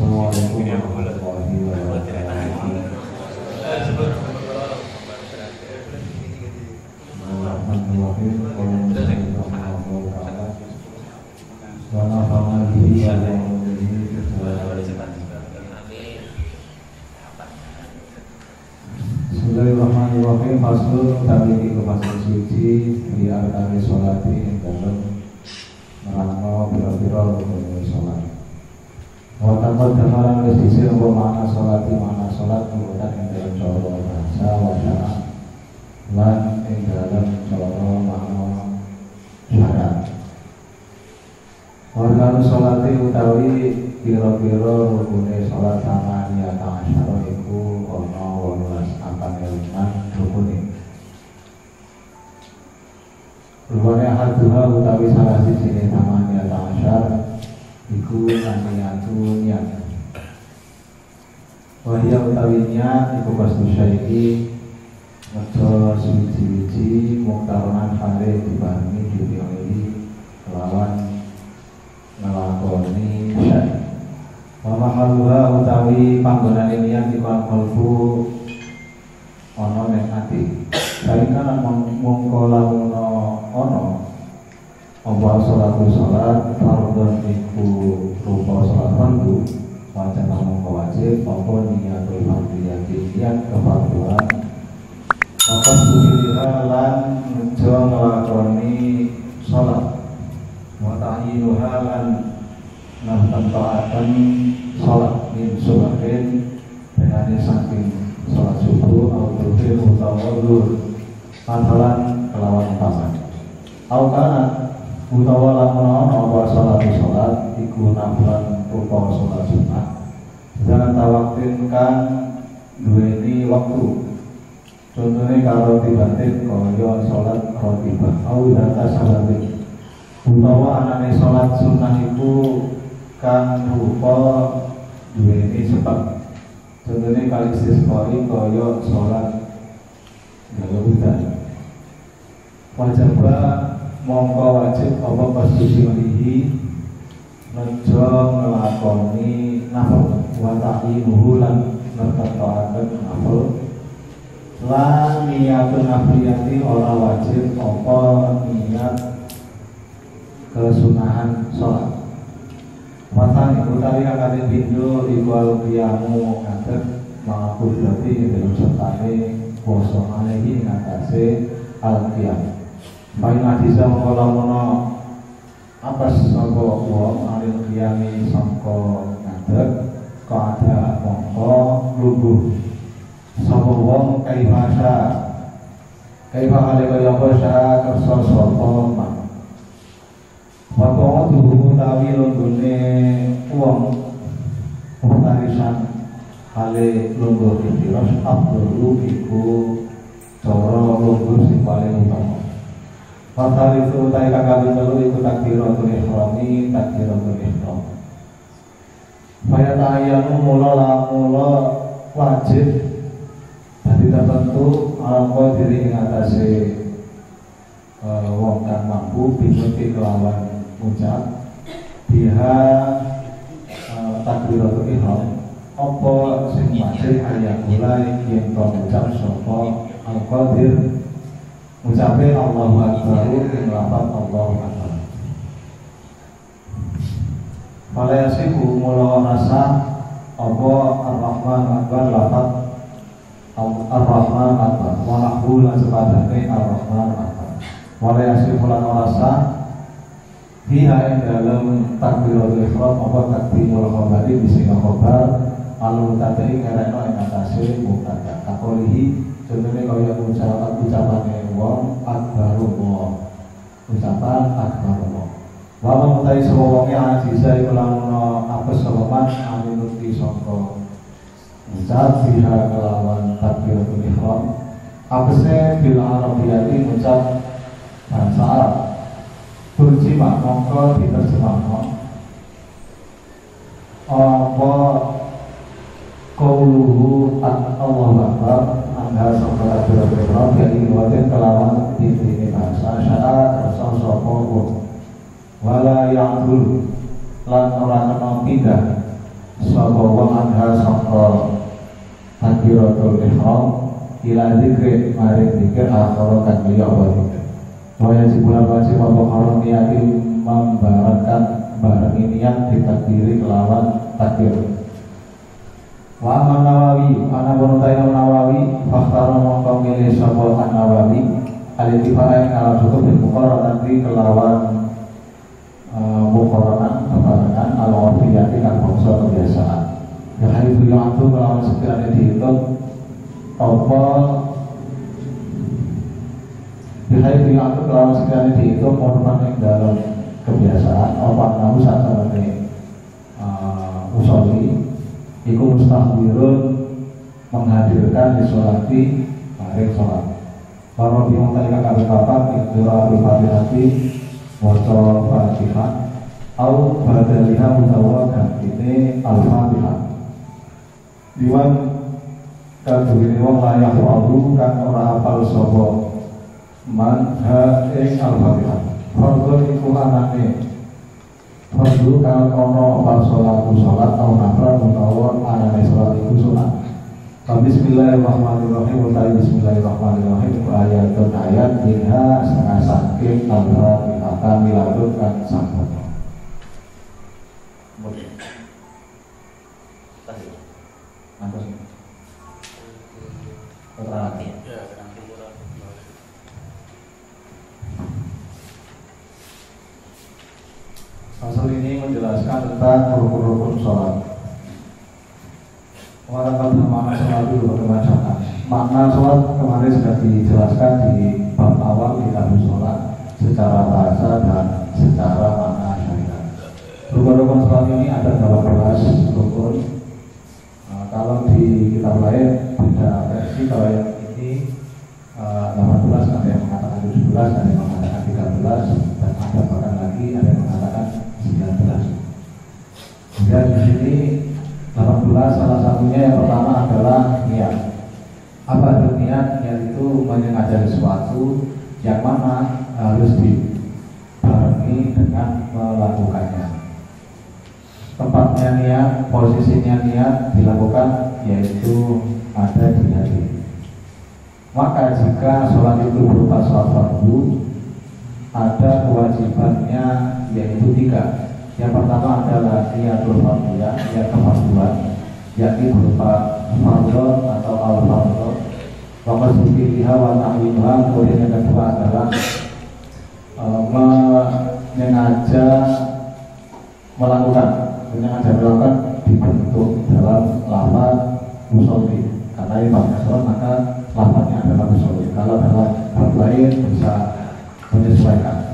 Bismillahirrahmanirrahim. Faslun utawi iku fasal suci di arkane salat ing dalem nerangno pira-pira rukun salat. Wa taqaddama wis disir apa makna salat menggunakan ing dalem cara bahasa wa syara lan ing dalem cara makna syara. Organ salat utawi pira-pira rukune salat samania ta'asyara iku ana 18 angkane rukune. Rukune hadha utawi salah siji samania ta'asyara iku naniyatu niat. Wahya utawi niat iku qasdu syai'i mejo suci-suci muktaronan hale dibarengi diwioli kelawan ngelakoni syai. Wa mahalluha utawi panggonane niat iku qalbu ana ning ati. Saringana mongko lamun ana apa salat fardhon iku rupa salat fardu wajib mongko wajib apa niatul fardhiyati niat kefarduan. Maka sujudira lan mejo ngelakoni salat wa ta'yinuha lan nanta'atan salat min subahin dengan saking salat subuh atau dhuhur utawa zuhur masalan kelawan pasan kana utawa lamun ana apa salat iku nafilan rupa salat sunat jangan tawaktin kan duweni waktu. Contohnya kalau tiba-tiba kaya salat rotibah au data salatin utawa anane salat sunah iku kang rupa duweni sebab. Contohnya kali istisqai kaya salat galutan. Wajib mongko wajib apa konstitusi nejo nglakoni nafal wa ta'inuhu lan nertataken nafal lan niatun nafliyati ora wajib apa niat kesunahan sholat. Matan utawi akade pindho iku al-qiyamu ngadeg mengaku berarti dalam sertane poso alehi ngatasi al-qiyam. Baik hadisa mengkolamono apa sangka wong alil qiyami sangka ngadeg kada mongko lugu sapa wong kaifasa kaifa ale kaya basa kersa sapa man. Waktu itu tawi longgone uang pemarisan hale longgo ketiros abdul iku cara longgo sing paling utama. Pasal itu tawi kakali telu iku takbiratul ihrami takbiratul ihram. Faya ta'ayyanu mula wajib dadi tertentu alangka diri ing atase wong kang mampu bingung kelawan ucap biha takbiratul ihram apa sing wajib ayat mulai yen to ucap sapa al-qadir ucape Allahu Akbar ing lafaz Allahu Akbar. Fala yasiku mula rasa apa Ar-Rahman Akbar lafaz Ar-Rahman Akbar wa nahwu lan sepadane Ar-Rahman Akbar. Wala yasiku lan rasa fiha ing dalam takbiratul ihram apa takbirul khabari bisa khabar al-mutadai ngareno ing atase mubtada takolihi contohnya kaya ucapan wong akbarullah ucapan akbarullah wa mutai sapa wonge ajiza iku lamun apes sapa man aminuti sangka ucap fiha kelawan takbiratul ihram apese bil arabiyati ucap bahasa Arab turjimah mongko diterjemahkan apa qauluhu Allahu Akbar anda sampai berapa dari wadah kelawan ini bahasa syarat asal sopo wala yang dulu lan orang pindah sapa wong anha sangka takbiratul ihram ila dzikri maring dzikir akhara kan liya wa dzikir. Wajib apa haram niati membarakkan barengi niat ditakdiri kelawan takbir. Wa aman Nawawi ana bonutaina Nawawi fakhtara mongko milih sapa Nawawi al-ittifaq ala cukup bil muqarrarah kelawan muqarrarah kebarengan al-urfiyati kan bangsa kebiasaan. Ya hari itu yang itu kelawan sekiranya dihitung apa ya hari itu yang itu kelawan sekiranya dihitung merupakan yang dalam kebiasaan apa namu saat ini usolli iku mustahdirun menghadirkan di sholati maring sholat. Kalau bilang tadi kakak berpapat ikhtirah al-fatihati waca fatihah au badaliha mutawakan ini al-fatihah diwan kadugini wong layak wa'adu kan ora hafal sopo man ha'ing al-fatihah fardun iku anane fardu kan ono apa sholatu sholat atau nafra mutawar anane sholat iku sunat. Bismillahirrahmanirrahim. Bismillahirrahmanirrahim. Ayat minha setengah saking al-fatihah kamilatun kan sambut. Pasal ini menjelaskan tentang rukun-rukun sholat. Walaupun makna sholat itu bermacam-macam. Makna sholat kemarin sudah dijelaskan di bab awal di kitab sholat secara bahasa dan secara makna syariat. Rukun-rukun sholat ini ada 18 rukun. Kalau di kitab lain beda versi. Kalau yang ini 18, ada yang mengatakan 17, ada yang mengatakan 13, dan ada bahkan lagi ada yang mengatakan 19. Kemudian di sini 18 salah satunya yang pertama adalah niat. Apa itu niat? Niat itu menyengaja sesuatu yang mana harus dibarengi dengan melakukannya. Tempatnya niat, posisinya niat dilakukan yaitu ada di hati. Maka jika sholat itu berupa sholat fardu, ada kewajibannya yaitu 3. Yang pertama adalah niatul fardiyah, niat kefarduan, yakni berupa fardhu atau al-fardhu. Wa qasdiha wa ta'limuha. Kemudian yang kedua adalah menyengaja melakukan dibentuk dalam lafaz musolli. Karena ini pada sholat maka lafaznya adalah musolli. Kalau dalam bab lain bisa menyesuaikan.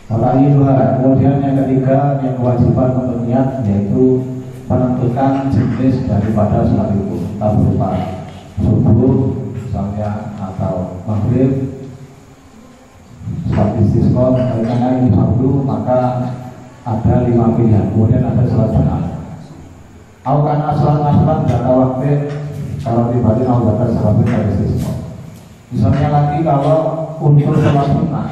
Kemudian yang ketiga yang kewajiban untuk niat yaitu menentukan jenis daripada sholat itu, entah berupa subuh misalnya atau maghrib, sholat istisqa. Karena ini fardu maka ada 5 pilihan. Kemudian ada sholat sunat. Karena sholat nafil jangka waktu kalau dibalik jangka sholat istisqa. Misalnya lagi kalau untuk sholat sunat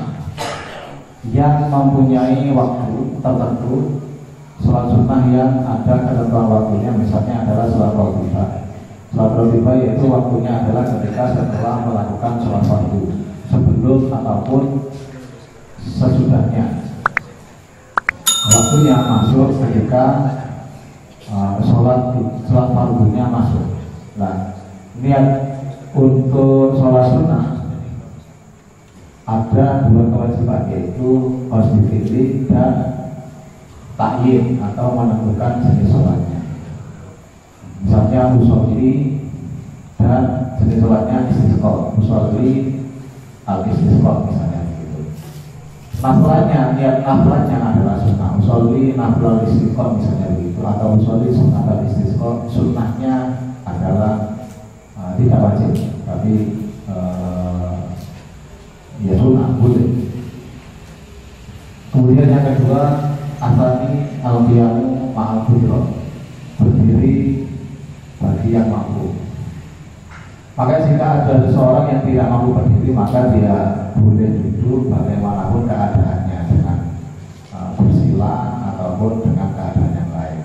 yang mempunyai waktu tertentu, sholat sunnah yang ada ketentuan waktunya, misalnya adalah sholat rawatibah. Sholat rawatibah yaitu waktunya adalah ketika setelah melakukan sholat fardu, sebelum ataupun sesudahnya. Waktunya masuk ketika sholat fardunya masuk. Nah, niat untuk sholat sunnah ada 2 kewajiban, yaitu qasdi dan ta'yin atau menentukan jenis sholatnya. Misalnya usolli dan jenis sholatnya istisqa, usolli al-istisqa misalnya begitu. Naflanya, niat naflanya adalah sunnah, usolli naflal istisqa misalnya begitu, atau usolli sunnah al-istisqa, sunnahnya adalah tidak wajib, tapi ya sunnah boleh. Kemudian yang kedua asani al-qiyamu ma'al qudra, berdiri bagi yang mampu. Maka jika ada seseorang yang tidak mampu berdiri, maka dia boleh duduk bagaimanapun keadaannya, dengan bersila ataupun dengan keadaan yang lain.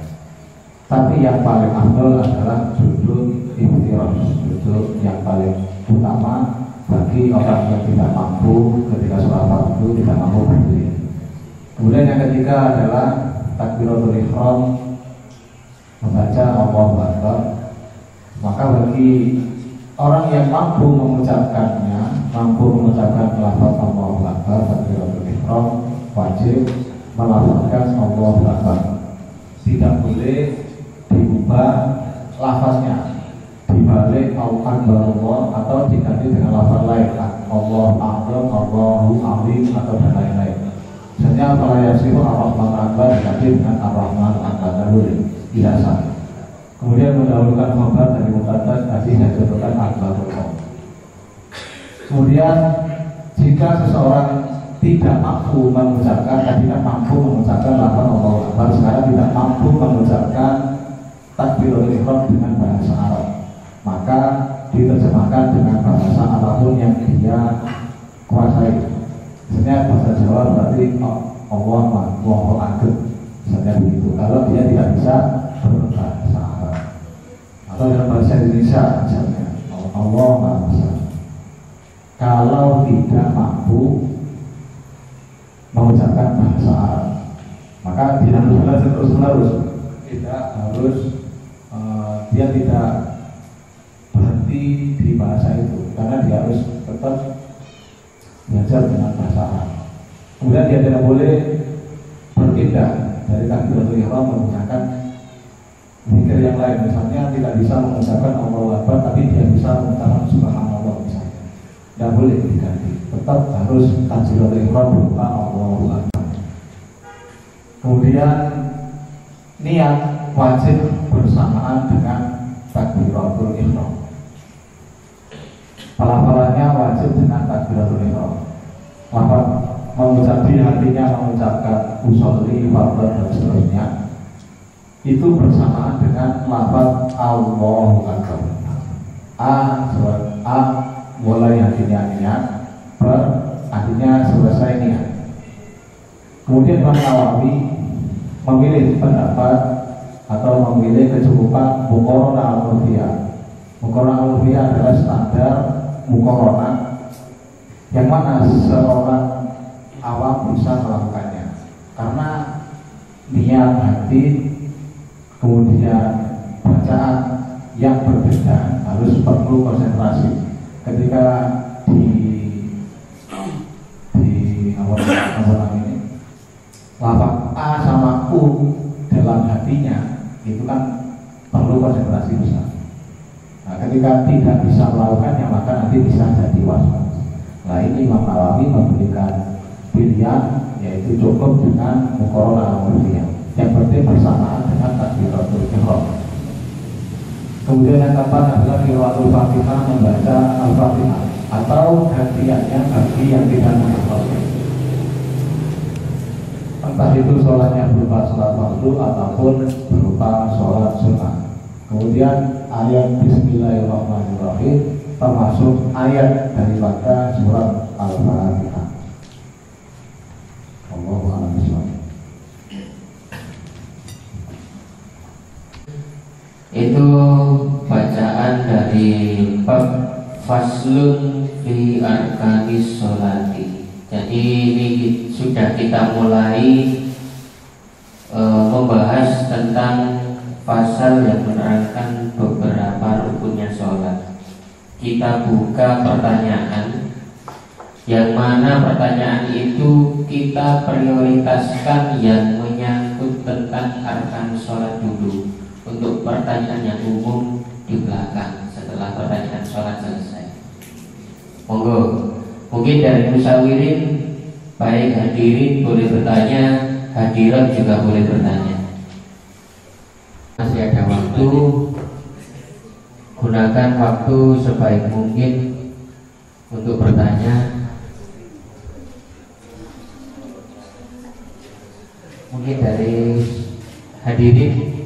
Tapi Tapi yang paling afdol adalah duduk iftirash, duduk yang paling utama bagi orang yang tidak mampu ketika sholat fardu, tidak mampu berdiri. Kemudian yang ketiga adalah takbiratul ihram, membaca Allahu Akbar. Maka bagi orang yang mampu mengucapkannya, mampu mengucapkan lafaz Allahu Akbar, takbiratul ihram, wajib melafazkan Allahu Akbar. Tidak boleh diubah lafaznya, dibalik Allahu Akbar atau diganti dengan lafaz lain, Allahu Akbar, Allahu Azim atau dan lain-lain. Misalnya kalau yang sifat Ar-Rahman Akbar diganti dengan Ar-Rahman Akbar, tidak sah. Kemudian mendahulukan khabar dari mubtada tadi yang disebutkan Akbarul Qaum. Kemudian jika seseorang tidak mampu mengucapkan, tidak mampu mengucapkan lafaz Allahu Akbar, sekarang tidak mampu mengucapkan takbiratul ihram dengan bahasa Arab, maka diterjemahkan dengan bahasa apapun yang dia kuasai. Misalnya bahasa Jawa berarti Allah Allahu Akbar, misalnya begitu. Kalau dia tidak bisa berbahasa Arab, atau dalam bahasa Indonesia misalnya Allah Maha Besar. Kalau tidak mampu mengucapkan bahasa Arab, maka dia harus belajar terus-menerus. Tidak harus dia tidak berhenti di bahasa itu, karena dia harus tetap belajar dengan bahasa Arab. Kemudian dia tidak boleh berpindah dari takbiratul ihram menggunakan zikir yang lain. Misalnya tidak bisa mengucapkan Allahu Akbar, tapi dia bisa mengucapkan Subhanallah misalnya. Tidak boleh diganti, tetap harus takbiratul ihram berupa Allahu Akbar. Kemudian niat wajib bersamaan dengan takbiratul ihram. Pelafalannya wajib dengan takbiratul ihram. Lafaz mengucapkan artinya mengucapkan usolli, fardhu dan seterusnya itu bersamaan dengan lafaz Allahu Akbar. A mulai artinya niat, ber artinya selesai niat. Kemudian Imam Nawawi memilih pendapat atau memilih kecukupan muqarana al-urfiyah. Muqarana al-urfiyah adalah standar muqarana yang mana seorang awam bisa melakukannya, karena niat hati kemudian bacaan yang berbeda harus perlu konsentrasi. Ketika di awal ini lafaz A sama U dalam hatinya itu kan perlu konsentrasi besar. Nah, ketika tidak bisa melakukannya maka nanti bisa jadi waswas. Nah, ini Imam Nawawi memberikan pilihan, yaitu cukup dengan muqarana al-urfiyah yang penting bersamaan dengan takbiratul ihram. Kemudian yang keempat adalah qiraatul Fatihah, membaca Al-Fatihah atau gantiannya bagi yang tidak menghafalnya, entah itu sholatnya berupa sholat fardu ataupun berupa sholat sunnah. Kemudian ayat Bismillahirrahmanirrahim termasuk ayat daripada surat Al-Fatihah. Allahu a'lam bishawab. Itu bacaan dari bab faslun fi arkanis sholati. Jadi ini sudah kita mulai membahas tentang pasal yang menerangkan beberapa rukunnya sholat. Kita buka pertanyaan, yang mana pertanyaan itu kita prioritaskan yang menyangkut tentang arkan sholat dulu. Untuk pertanyaan yang umum di belakang setelah pertanyaan sholat selesai. Monggo, mungkin dari musawirin, baik hadirin boleh bertanya, hadirat juga boleh bertanya. Masih ada waktu, gunakan waktu sebaik mungkin untuk bertanya. Mungkin dari hadirin.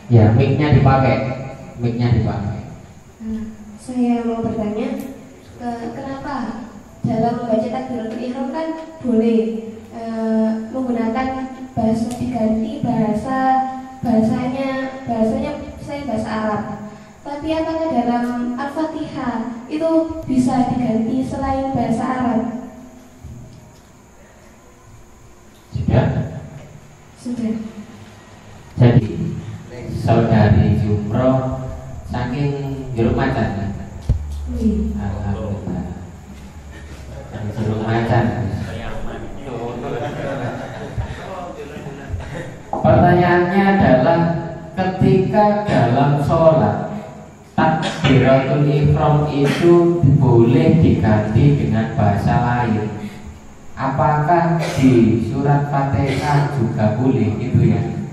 Ya, mic-nya dipakai. Saya mau bertanya, kenapa dalam membaca takbiratul ihram kan boleh menggunakan bahasa diganti bahasanya saya bahasa Arab. Tapi apakah dalam Al-Fatihah itu bisa diganti selain bahasa Arab? Sudah. Jadi saudari Jumroh saking jeruk macan. Alhamdulillah. Jeruk macan. Pertanyaannya adalah ketika dalam sholat takbiratul ihram itu boleh diganti dengan bahasa lain. Apakah di surat Fatihah juga boleh itu ya?